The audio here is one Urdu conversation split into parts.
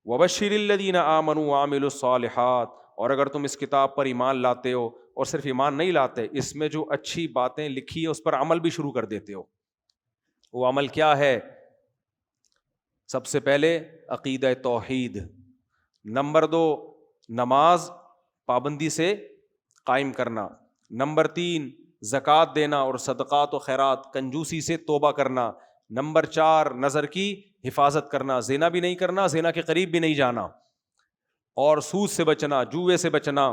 وبشر الذین آمنوا وعملوا الصالحات، اور اگر تم اس کتاب پر ایمان لاتے ہو اور صرف ایمان نہیں لاتے، اس میں جو اچھی باتیں لکھی ہیں اس پر عمل بھی شروع کر دیتے ہو، وہ عمل کیا ہے؟ سب سے پہلے عقیدہ توحید، نمبر 2 نماز پابندی سے قائم کرنا، نمبر 3 زکوٰۃ دینا اور صدقات و خیرات کنجوسی سے توبہ کرنا، نمبر 4 نظر کی حفاظت کرنا، زنا بھی نہیں کرنا، زنا کے قریب بھی نہیں جانا، اور سود سے بچنا، جوئے سے بچنا،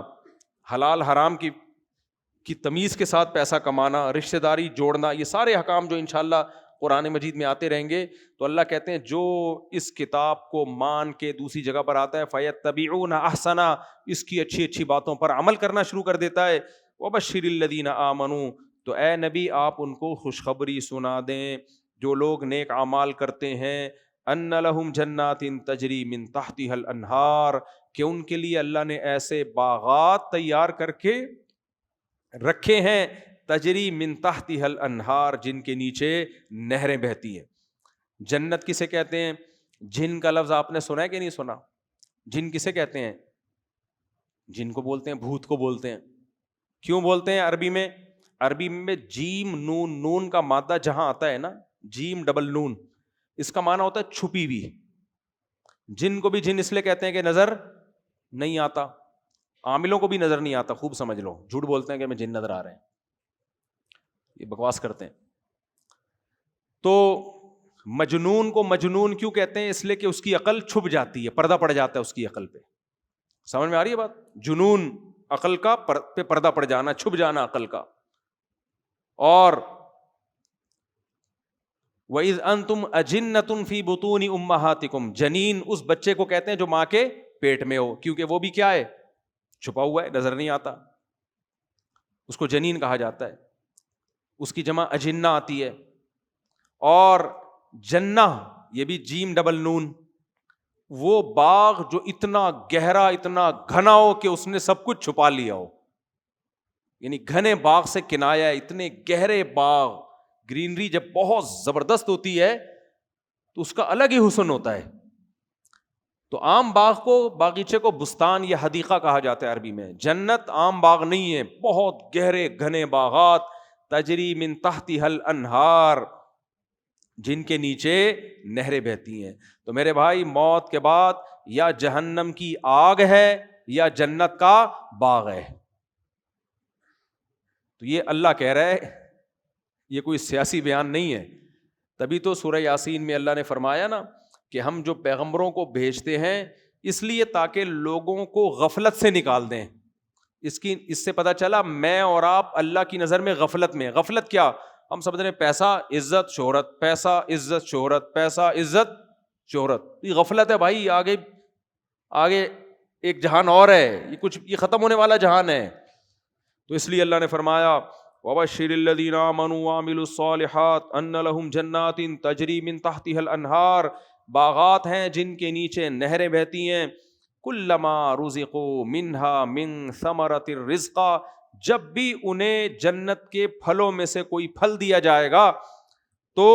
حلال حرام کی تمیز کے ساتھ پیسہ کمانا، رشتہ داری جوڑنا، یہ سارے احکام جو انشاءاللہ قرآن مجید میں آتے رہیں گے. تو اللہ کہتے ہیں جو اس کتاب کو مان کے دوسری جگہ پر آتا ہے فَيَتَّبِعُونَ أَحْسَنَ، اس کی اچھی اچھی باتوں پر عمل کرنا شروع کر دیتا ہے. وَبَشِّرِ الَّذِينَ آمَنُوا، تو اے نبی آپ ان کو خوشخبری سنا دیں جو لوگ نیک اعمال کرتے ہیں، أَنَّ لَهُمْ جَنَّاتٍ تَجْرِي مِن تَحْتِهَا الْأَنْهَارُ، کہ ان کے لیے اللہ نے ایسے باغات تیار کر کے رکھے ہیں، تجری من تحتها الانہار، جن کے نیچے نہریں بہتی ہیں. جنت کسے کہتے ہیں؟ جن کا لفظ آپ نے سنا ہے کہ نہیں سنا؟ جن کسے کہتے ہیں؟ جن کو بولتے ہیں بھوت کو بولتے ہیں. کیوں بولتے ہیں؟ عربی میں جیم نون، نون کا مادہ جہاں آتا ہے نا، جیم ڈبل نون، اس کا معنی ہوتا ہے چھپی ہوئی. جن کو بھی جن اس لیے کہتے ہیں کہ نظر نہیں آتا، عاملوں کو بھی نظر نہیں آتا. خوب سمجھ لو، جھوٹ بولتے ہیں کہ ہمیں جن نظر آ رہے ہیں، یہ بکواس کرتے ہیں. تو مجنون کو مجنون کیوں کہتے ہیں؟ اس لیے کہ اس کی عقل چھپ جاتی ہے، پردہ پڑ جاتا ہے اس کی عقل پہ. سمجھ میں آ رہی ہے بات؟ جنون عقل کا پہ پردہ پڑ جانا، چھپ جانا عقل کا. اور وَإِذْ أَنْتُمْ أَجِنَّةٌ فِي بُطُونِ أُمَّهَاتِكُمْ، جنین اس بچے کو کہتے ہیں جو ماں کے پیٹ میں ہو، کیونکہ وہ بھی کیا ہے؟ چھپا ہوا ہے، نظر نہیں آتا، اس کو جنین کہا جاتا ہے. اس کی جمع اجنہ آتی ہے. اور جنہ، یہ بھی جیم ڈبل نون، وہ باغ جو اتنا گہرا اتنا گھنا ہو کہ اس نے سب کچھ چھپا لیا ہو، یعنی گھنے باغ سے کنایا ہے. اتنے گہرے باغ، گرینری جب بہت زبردست ہوتی ہے تو اس کا الگ ہی حسن ہوتا ہے. تو عام باغ کو، باغیچے کو بستان یا حدیقہ کہا جاتا ہے عربی میں. جنت عام باغ نہیں ہے، بہت گہرے گھنے باغات، تجری من تحتها الانہار، جن کے نیچے نہریں بہتی ہیں. تو میرے بھائی، موت کے بعد یا جہنم کی آگ ہے یا جنت کا باغ ہے. تو یہ اللہ کہہ رہا ہے، یہ کوئی سیاسی بیان نہیں ہے. تبھی تو سورہ یاسین میں اللہ نے فرمایا نا کہ ہم جو پیغمبروں کو بھیجتے ہیں اس لیے تاکہ لوگوں کو غفلت سے نکال دیں. اس سے پتہ چلا میں اور آپ اللہ کی نظر میں غفلت میں. غفلت کیا؟ ہم سمجھ رہے ہیں پیسہ عزت شہرت، پیسہ عزت شہرت، پیسہ عزت شہرت. یہ غفلت ہے بھائی. آگے ایک جہان اور ہے، یہ ختم ہونے والا جہان ہے. تو اس لیے اللہ نے فرمایا وَبَشِّرِ الَّذِينَ آمَنُوا وَعَمِلُوا الصَّالِحَاتِ أَنَّ لَهُمْ جَنَّاتٍ تَجْرِي مِن تَحْتِهَا الْأَنْهَارُ، باغات ہیں جن کے نیچے نہریں بہتی ہیں. كُلَّمَا رُزِقُوا مِنْهَا مِن ثَمَرَةٍ رِزْقًا، جب بھی انہیں جنت کے پھلوں میں سے کوئی پھل دیا جائے گا تو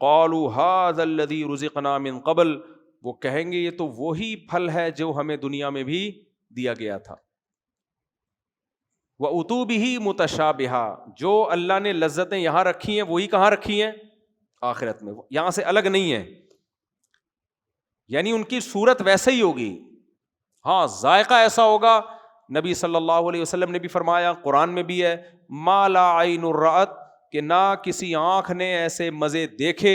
قَالُوا هَذَا الَّذِي رُزِقْنَا مِن قَبْلُ، وہ کہیں گے یہ تو وہی پھل ہے جو ہمیں دنیا میں بھی دیا گیا تھا. وَأُتُوا بِهِ مُتَشَابِهًا، جو اللہ نے لذتیں یہاں رکھی ہیں وہی کہاں رکھی ہیں؟ آخرت میں. یہاں سے الگ نہیں ہے، یعنی ان کی صورت ویسے ہی ہوگی. ہاں ذائقہ ایسا ہوگا. نبی صلی اللہ علیہ وسلم نے بھی فرمایا، قرآن میں بھی ہے، مَا لَا عَيْنٌ رَأَتْ، کہ نہ کسی آنکھ نے ایسے مزے دیکھے،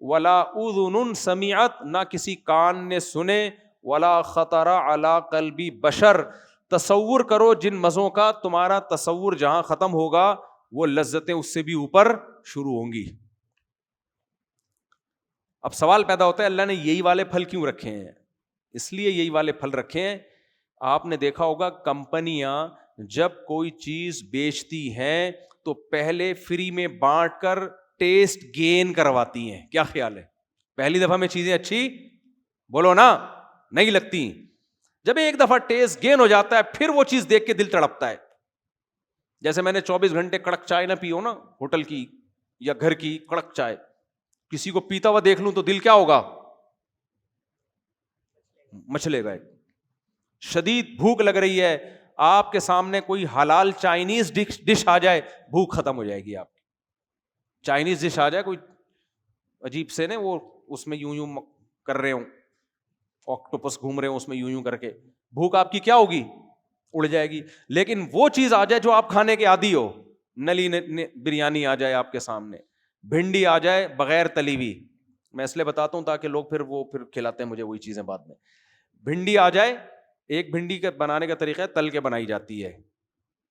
وَلَا أُذُنٌ سَمِعَتْ، نہ کسی کان نے سنے، وَلَا خَطَرَ عَلَىٰ قَلْبِ بَشَرٍ. تصور کرو جن مزوں کا تمہارا تصور جہاں ختم ہوگا وہ لذتیں اس سے بھی اوپر شروع ہوں گی. اب سوال پیدا ہوتا ہے اللہ نے یہی والے پھل کیوں رکھے ہیں؟ اس لیے یہی والے پھل رکھے ہیں. آپ نے دیکھا ہوگا کمپنیاں جب کوئی چیز بیچتی ہیں تو پہلے فری میں بانٹ کر ٹیسٹ گین کرواتی ہیں. کیا خیال ہے؟ پہلی دفعہ میں چیزیں اچھی بولو نا نہیں لگتی، جب ایک دفعہ ٹیسٹ گین ہو جاتا ہے پھر وہ چیز دیکھ کے دل تڑپتا ہے. جیسے میں نے 24 گھنٹے کڑک چائے نہ پی ہو نا، ہوٹل کی یا گھر کی کڑک چائے، کسی کو پیتا ہوا دیکھ لوں تو دل کیا ہوگا؟ مچلے گئے. شدید بھوک لگ رہی ہے, آپ کے سامنے کوئی حلال چائنیز ڈش آ جائے, بھوک ختم ہو جائے گی آپ کی. چائنیز ڈش آ جائے کوئی عجیب سے نا, وہ اس میں یوں یوں کر رہے ہوں, آکٹوپس گھوم رہے ہوں اس میں یوں یوں کر کے, بھوک آپ کی کیا ہوگی, اڑ جائے گی. لیکن وہ چیز آ جائے جو آپ کھانے کے عادی ہو, نلی بریانی آ جائے آپ کے سامنے, بھنڈی آ جائے بغیر تلی ہوئی, میں اس لیے بتاتا ہوں تاکہ لوگ پھر کھلاتے ہیں مجھے وہی چیزیں بعد میں. بھنڈی آ جائے, ایک بھنڈی کے بنانے کا طریقہ ہے تل کے بنائی جاتی ہے,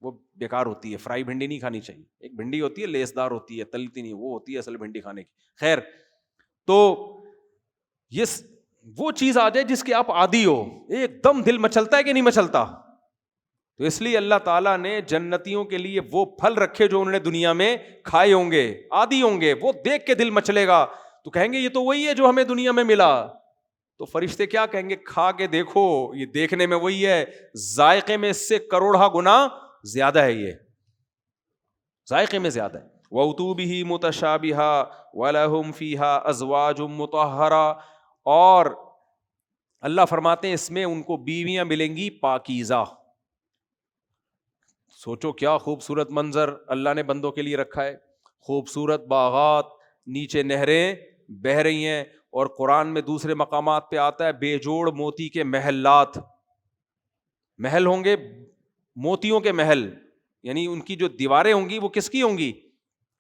وہ بیکار ہوتی ہے, فرائی بھنڈی نہیں کھانی چاہیے. ایک بھنڈی ہوتی ہے لیسدار ہوتی ہے, تلتی نہیں, وہ ہوتی ہے اصل بھنڈی کھانے کی. خیر, تو یہ وہ چیز آ جائے جس کے آپ عادی ہو, ایک دم دل مچلتا ہے کہ نہیں مچلتا. تو اس لیے اللہ تعالیٰ نے جنتیوں کے لیے وہ پھل رکھے جو انہوں نے دنیا میں کھائے ہوں گے, عادی ہوں گے, وہ دیکھ کے دل مچلے گا, تو کہیں گے یہ تو وہی ہے جو ہمیں دنیا میں ملا. تو فرشتے کیا کہیں گے, کھا کے دیکھو, یہ دیکھنے میں وہی ہے, ذائقے میں اس سے کروڑہ گنا زیادہ ہے, یہ ذائقے میں زیادہ ہے. وَأُتُوا بِهِ مُتَشَابِهًا وَلَهُمْ فِيهَا أَزْوَاجٌ مُطَهَّرَةٌ, اور اللہ فرماتے ہیں اس میں ان کو بیویاں ملیں گی پاکیزہ. سوچو کیا خوبصورت منظر اللہ نے بندوں کے لیے رکھا ہے, خوبصورت باغات, نیچے نہریں بہ رہی ہیں, اور قرآن میں دوسرے مقامات پہ آتا ہے بے جوڑ موتی کے محلات, محل ہوں گے موتیوں کے محل, یعنی ان کی جو دیواریں ہوں گی وہ کس کی ہوں گی,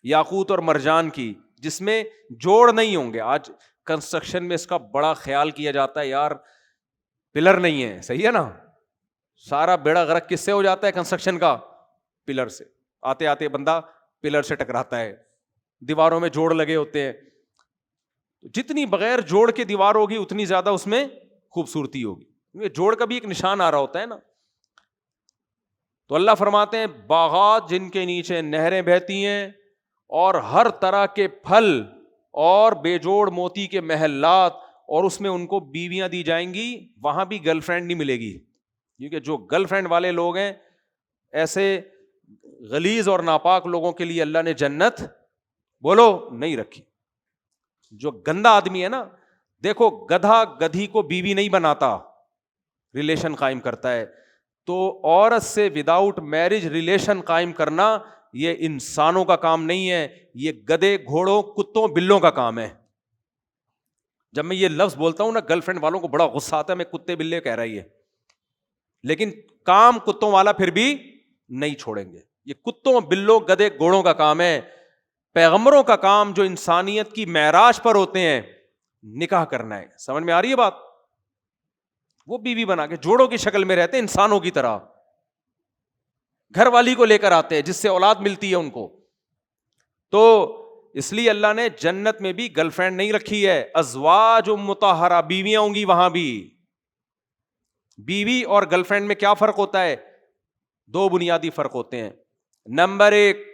یاقوت اور مرجان کی, جس میں جوڑ نہیں ہوں گے. آج کنسٹرکشن میں اس کا بڑا خیال کیا جاتا ہے, یار پلر نہیں ہے, صحیح ہے نا, سارا بیڑا غرق کس سے ہو جاتا ہے کنسٹرکشن کا, پلر سے. آتے آتے بندہ پلر سے ٹکراتا ہے, دیواروں میں جوڑ لگے ہوتے ہیں. جتنی بغیر جوڑ کے دیوار ہوگی اتنی زیادہ اس میں خوبصورتی ہوگی, کیونکہ جوڑ کا بھی ایک نشان آ رہا ہوتا ہے نا. تو اللہ فرماتے ہیں باغات جن کے نیچے نہریں بہتی ہیں, اور ہر طرح کے پھل, اور بے جوڑ موتی کے محلات, اور اس میں ان کو بیویاں دی جائیں گی. وہاں بھی گرل فرینڈ نہیں ملے گی, کیونکہ جو گرل فرینڈ والے لوگ ہیں, ایسے غلیظ اور ناپاک لوگوں کے لیے اللہ نے جنت بولو نہیں رکھی. جو گندا آدمی ہے نا, دیکھو گدھا گدھی کو بیوی نہیں بناتا, ریلیشن قائم کرتا ہے. تو عورت سے وداؤٹ میرج ریلیشن قائم کرنا یہ انسانوں کا کام نہیں ہے, یہ گدھے گھوڑوں کتوں بلوں کا کام ہے. جب میں یہ لفظ بولتا ہوں نا, گرل فرینڈ والوں کو بڑا غصہ آتا ہے, میں کتے بلے کہہ رہی ہے, لیکن کام کتوں والا پھر بھی نہیں چھوڑیں گے. یہ کتوں بلوں گدھے گھوڑوں کا کام ہے. پیغمبروں کا کام جو انسانیت کی معراج پر ہوتے ہیں, نکاح کرنا ہے. سمجھ میں آ رہی ہے بات؟ وہ بیوی بنا کے جوڑوں کی شکل میں رہتے ہیں انسانوں کی طرح, گھر والی کو لے کر آتے ہیں جس سے اولاد ملتی ہے ان کو. تو اس لیے اللہ نے جنت میں بھی گرل فرینڈ نہیں رکھی ہے, ازواج مطہرہ, بیویاں ہوں گی وہاں بھی. بیوی اور گرل فرینڈ میں کیا فرق ہوتا ہے؟ دو بنیادی فرق ہوتے ہیں. نمبر ایک,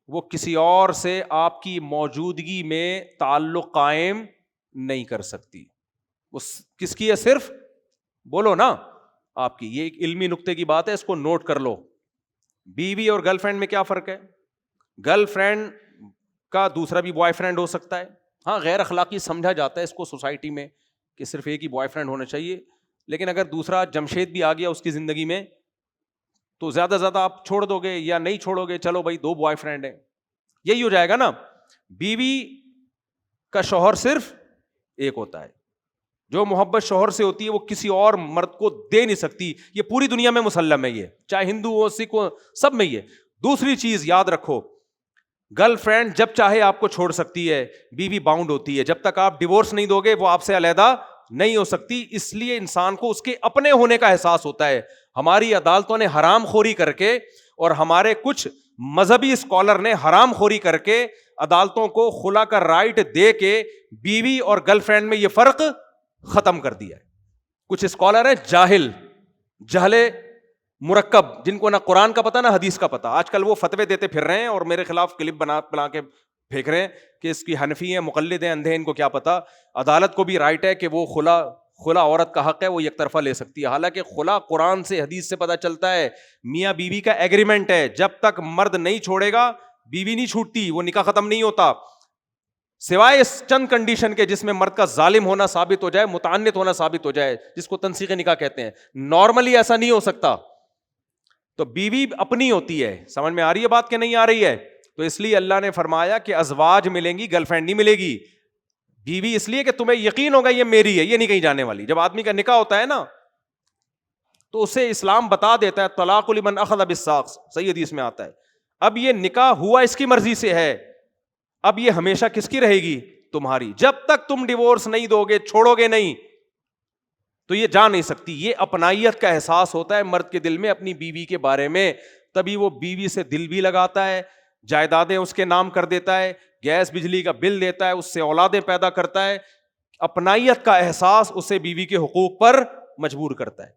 وہ کسی اور سے آپ کی موجودگی میں تعلق قائم نہیں کر سکتی. وہ کس کی ہے؟ صرف بولو نا آپ کی. یہ ایک علمی نقطے کی بات ہے, اس کو نوٹ کر لو. بیوی اور گرل فرینڈ میں کیا فرق ہے؟ گرل فرینڈ کا دوسرا بھی بوائے فرینڈ ہو سکتا ہے. ہاں غیر اخلاقی سمجھا جاتا ہے اس کو سوسائٹی میں کہ صرف ایک ہی بوائے فرینڈ ہونا چاہیے, لیکن اگر دوسرا جمشید بھی آ گیا اس کی زندگی میں تو زیادہ زیادہ آپ چھوڑ دو گے یا نہیں چھوڑو گے, چلو بھائی دو بوائے فرینڈ ہیں, یہی ہو جائے گا نا. بیوی کا شوہر صرف ایک ہوتا ہے, جو محبت شوہر سے ہوتی ہے وہ کسی اور مرد کو دے نہیں سکتی. یہ پوری دنیا میں مسلم ہے, یہ چاہے ہندو ہو سکھ ہو سب میں. یہ دوسری چیز یاد رکھو, گرل فرینڈ جب چاہے آپ کو چھوڑ سکتی ہے, بیوی باؤنڈ ہوتی ہے. جب تک آپ ڈیورس نہیں دو گے وہ آپ سے علیحدہ نہیں ہو سکتی. اس لیے انسان کو اس کے اپنے ہونے کا احساس ہوتا ہے. ہماری عدالتوں نے حرام خوری کر کے, اور ہمارے کچھ مذہبی اسکالر نے حرام خوری کر کے عدالتوں کو خلا کا رائٹ دے کے بیوی اور گرل فرینڈ میں یہ فرق ختم کر دیا ہے. کچھ اسکالر ہیں جہل مرکب, جن کو نہ قرآن کا پتہ نہ حدیث کا پتہ. آج کل وہ فتوے دیتے پھر رہے ہیں اور میرے خلاف کلپ بنا کے پھینک رہے ہیں کہ اس کی حنفی ہیں, مقلد ہیں, اندھے, ان کو کیا پتہ. عدالت کو بھی رائٹ ہے کہ وہ خلا عورت کا حق ہے, وہ یک طرفہ لے سکتی ہے. حالانکہ خلا قرآن سے حدیث سے پتہ چلتا ہے میاں بیوی کا ایگریمنٹ ہے, جب تک مرد نہیں چھوڑے گا بیوی نہیں چھوٹتی, وہ نکاح ختم نہیں ہوتا. سوائے اس چند کنڈیشن کے جس میں مرد کا ظالم ہونا ثابت ہو جائے, متعنت ہونا ثابت ہو جائے, جس کو تنسیخ نکاح کہتے ہیں. نارملی ایسا نہیں ہو سکتا. تو بیوی اپنی ہوتی ہے. سمجھ میں آ رہی ہے بات کہ نہیں آ رہی ہے؟ تو اس لیے اللہ نے فرمایا کہ ازواج ملیں گی, گرل فرینڈ نہیں ملے گی. بیوی اس لیے کہ تمہیں یقین ہوگا یہ میری ہے, یہ نہیں کہیں جانے والی. جب آدمی کا نکاح ہوتا ہے نا تو اسے اسلام بتا دیتا ہے طلاق لمن اخذ بالساق, صحیح حدیث میں آتا ہے. اب یہ نکاح ہوا اس کی مرضی سے ہے, اب یہ ہمیشہ کس کی رہے گی؟ تمہاری. جب تک تم ڈیورس نہیں دو گے, چھوڑو گے نہیں, تو یہ جا نہیں سکتی. یہ اپنائیت کا احساس ہوتا ہے مرد کے دل میں اپنی بیوی کے بارے میں, تبھی وہ بیوی سے دل بھی لگاتا ہے, جائیدادیں اس کے نام کر دیتا ہے, گیس بجلی کا بل دیتا ہے, اس سے اولادیں پیدا کرتا ہے. اپنائیت کا احساس اسے بیوی کے حقوق پر مجبور کرتا ہے.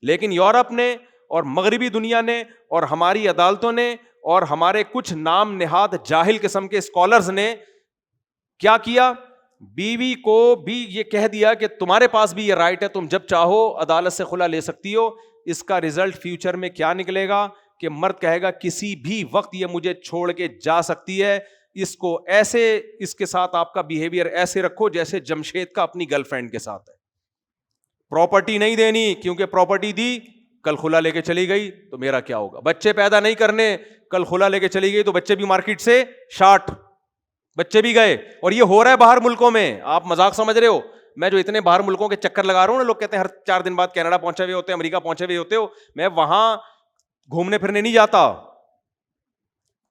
لیکن یورپ نے اور مغربی دنیا نے اور ہماری عدالتوں نے اور ہمارے کچھ نام نہاد جاہل قسم کے اسکالرز نے کیا کیا؟ بیوی کو بھی یہ کہہ دیا کہ تمہارے پاس بھی یہ رائٹ ہے, تم جب چاہو عدالت سے خلا لے سکتی ہو. اس کا رزلٹ فیوچر میں کیا نکلے گا کہ مرد کہے گا کسی بھی وقت یہ مجھے چھوڑ کے جا سکتی ہے, اس کو ایسے, اس کے ساتھ آپ کا بیہیویئر ایسے رکھو جیسے جمشید کا اپنی گرل فرینڈ کے ساتھ ہے. پراپرٹی نہیں دینی, کیونکہ پراپرٹی دی کل خلا لے کے چلی گئی تو میرا کیا ہوگا. بچے پیدا نہیں کرنے, کل خلا لے کے چلی گئی تو بچے بھی مارکیٹ سے شارٹ, بچے بھی گئے. اور یہ ہو رہا ہے باہر ملکوں میں. آپ مذاق سمجھ رہے ہو؟ میں جو اتنے باہر ملکوں کے چکر لگا رہا ہوں نا, لوگ کہتے ہیں ہر 4 دن بعد کینیڈا پہنچے ہوئے ہوتے ہیں, امریکہ پہنچے ہوئے ہوتے ہو. میں وہاں گھومنے پھرنے نہیں جاتا.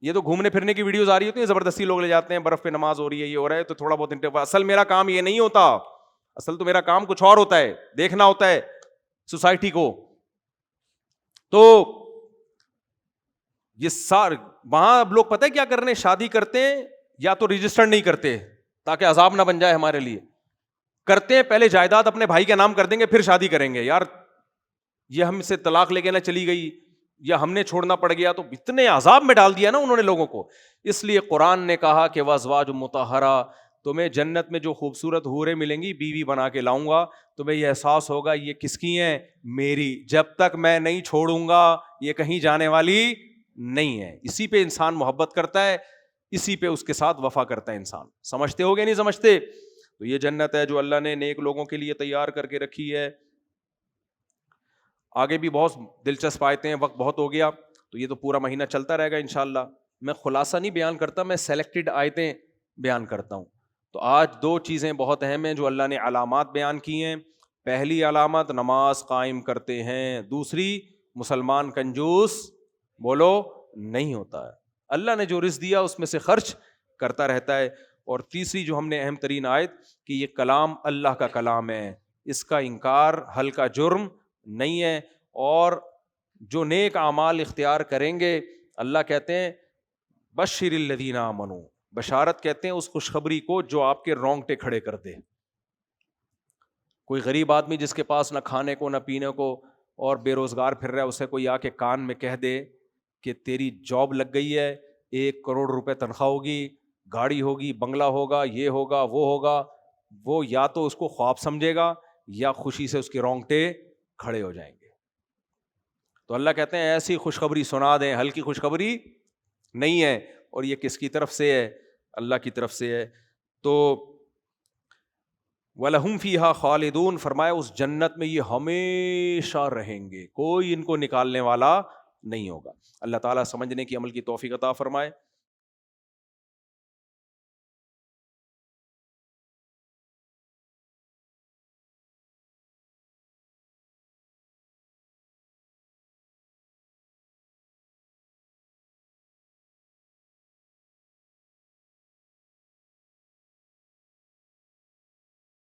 یہ تو گھومنے پھرنے کی ویڈیوز آ رہی ہوتی ہیں, زبردستی لوگ لے جاتے ہیں, برف پہ نماز ہو رہی ہے, یہ ہو رہا ہے, تو تھوڑا بہت انٹرو. اصل میرا کام یہ نہیں ہوتا. اصل تو میرا کام کچھ اور ہوتا ہے, دیکھنا ہوتا ہے سوسائٹی کو. تو یہ وہاں اب لوگ پتہ ہے کیا کر رہے ہیں؟ شادی کرتے ہیں یا تو رجسٹر نہیں کرتے تاکہ عذاب نہ بن جائے ہمارے لیے, کرتے ہیں پہلے جائیداد اپنے بھائی کے نام کر دیں گے پھر شادی کریں گے. یار یہ ہم سے طلاق لے کے نہ چلی گئی یا ہم نے چھوڑنا پڑ گیا, تو اتنے عذاب میں ڈال دیا نا انہوں نے لوگوں کو. اس لیے قرآن نے کہا کہ وازواج مطہرہ, تمہیں جنت میں جو خوبصورت حوریں ملیں گی بیوی بنا کے لاؤں گا, تمہیں یہ احساس ہوگا یہ کس کی ہیں؟ میری. جب تک میں نہیں چھوڑوں گا یہ کہیں جانے والی نہیں ہے. اسی پہ انسان محبت کرتا ہے, اسی پہ اس کے ساتھ وفا کرتا ہے انسان. سمجھتے ہو گے نہیں سمجھتے؟ تو یہ جنت ہے جو اللہ نے نیک لوگوں کے لیے تیار کر کے رکھی ہے. آگے بھی بہت دلچسپ آیتیں ہیں, وقت بہت ہو گیا تو یہ تو پورا مہینہ چلتا رہے گا انشاءاللہ. میں خلاصہ نہیں بیان کرتا, میں سلیکٹڈ آیتیں بیان کرتا ہوں. تو آج 2 چیزیں بہت اہم ہیں جو اللہ نے علامات بیان کی ہیں. پہلی علامت نماز قائم کرتے ہیں, دوسری مسلمان کنجوس بولو نہیں ہوتا ہے, اللہ نے جو رزق دیا اس میں سے خرچ کرتا رہتا ہے. اور تیسری جو ہم نے اہم ترین آیت کہ یہ کلام اللہ کا کلام ہے, اس کا انکار ہلکا جرم نہیں ہے. اور جو نیک اعمال اختیار کریں گے, اللہ کہتے ہیں بشر الذین آمنوا, بشارت کہتے ہیں اس خوشخبری کو جو آپ کے رونگٹے کھڑے کر دے. کوئی غریب آدمی جس کے پاس نہ کھانے کو نہ پینے کو اور بے روزگار پھر رہا ہے, اسے کوئی آ کے کان میں کہہ دے کہ تیری جاب لگ گئی ہے, 1 کروڑ روپے تنخواہ ہوگی, گاڑی ہوگی, بنگلہ ہوگا, یہ ہوگا وہ ہوگا, وہ یا تو اس کو خواب سمجھے گا یا خوشی سے اس کے رونگٹے کھڑے ہو جائیں گے. تو اللہ کہتے ہیں ایسی خوشخبری سنا دیں, ہلکی خوشخبری نہیں ہے. اور یہ کس کی طرف سے ہے؟ اللہ کی طرف سے ہے. تو وَلَهُمْ فِيهَا خَالِدُونَ, فرمایا اس جنت میں یہ ہمیشہ رہیں گے, کوئی ان کو نکالنے والا نہیں ہوگا. اللہ تعالیٰ سمجھنے کی عمل کی توفیق عطا فرمائے.